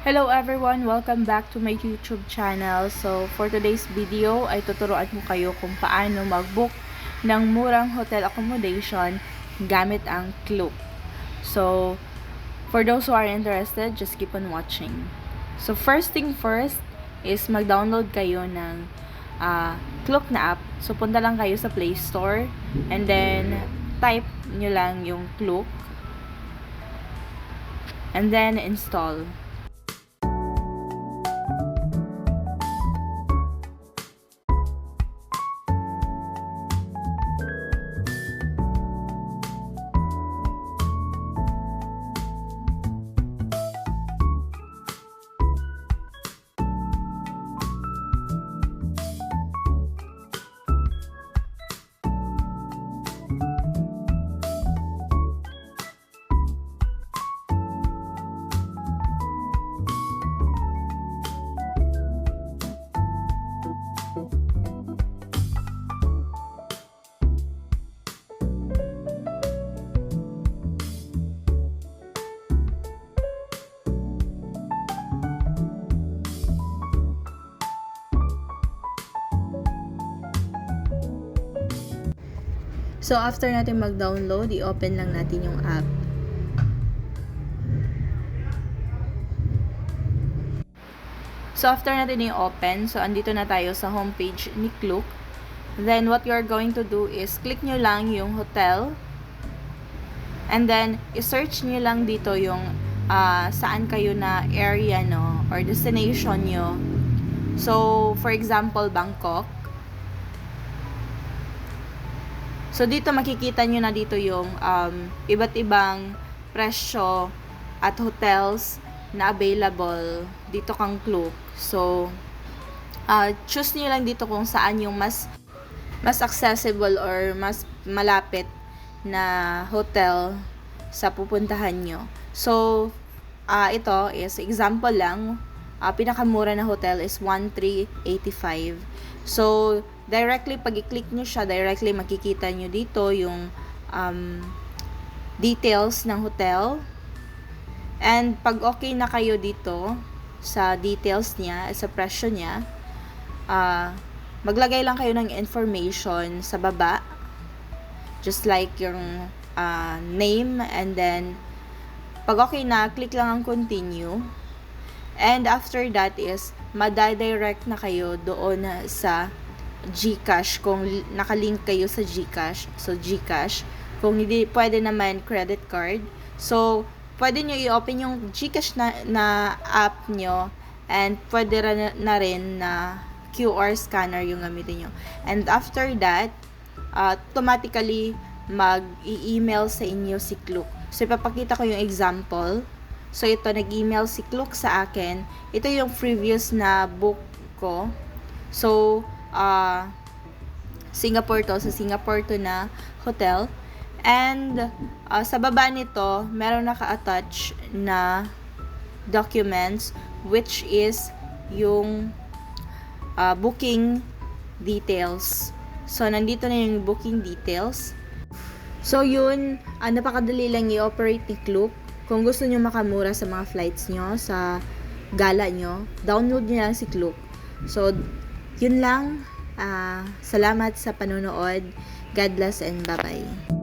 Hello everyone! Welcome back to my YouTube channel. So, for today's video ay tuturuan ko kayo kung paano mag-book ng murang hotel accommodation gamit ang Klook. So, for those who are interested, just keep on watching. So, first thing first is mag-download kayo ng Klook na app. So, punta lang kayo sa Play Store and then type nyo lang yung Klook and then install. So, after natin mag-download, i-open lang natin yung app. So, after natin i-open, so, andito na tayo sa homepage ni Klook. Then, what you're going to do is, click nyo lang yung hotel. And then, i-search nyo lang dito yung saan kayo na area, no? Or destination nyo. So, for example, Bangkok. So, dito makikita nyo na dito yung iba't ibang presyo at hotels na available dito kang Klook. So, choose nyo lang dito kung saan yung mas accessible or mas malapit na hotel sa pupuntahan nyo. So, ito is example lang. Pinakamura na hotel is 1,385. So, directly, pag i-click nyo siya, directly makikita nyo dito yung details ng hotel. And pag okay na kayo dito sa details niya, sa presyo niya, maglagay lang kayo ng information sa baba. Just like yung name, and then pag okay na, click lang ang continue. And after that is, madadirect na kayo doon sa GCash kung nakalink kayo sa GCash. So, GCash. Kung hindi, pwede naman credit card. So, pwede nyo i-open yung GCash na app nyo, and pwede na rin na QR scanner yung gamitin nyo. And after that, automatically mag-i-email sa inyo si Klook. So, ipapakita ko yung example. So, ito, nag-email si Klook sa akin. Ito yung previous na book ko. So, Singapore to. Sa Singapore to na hotel. And, sa baba nito, meron naka-attach na documents, which is yung booking details. So, nandito na yung booking details. So, yun, napakadali lang i-operate ni Klook. Kung gusto nyo makamura sa mga flights nyo, sa gala nyo, download nyo lang si Klook. So, yun lang. Salamat sa panonood. God bless and bye-bye.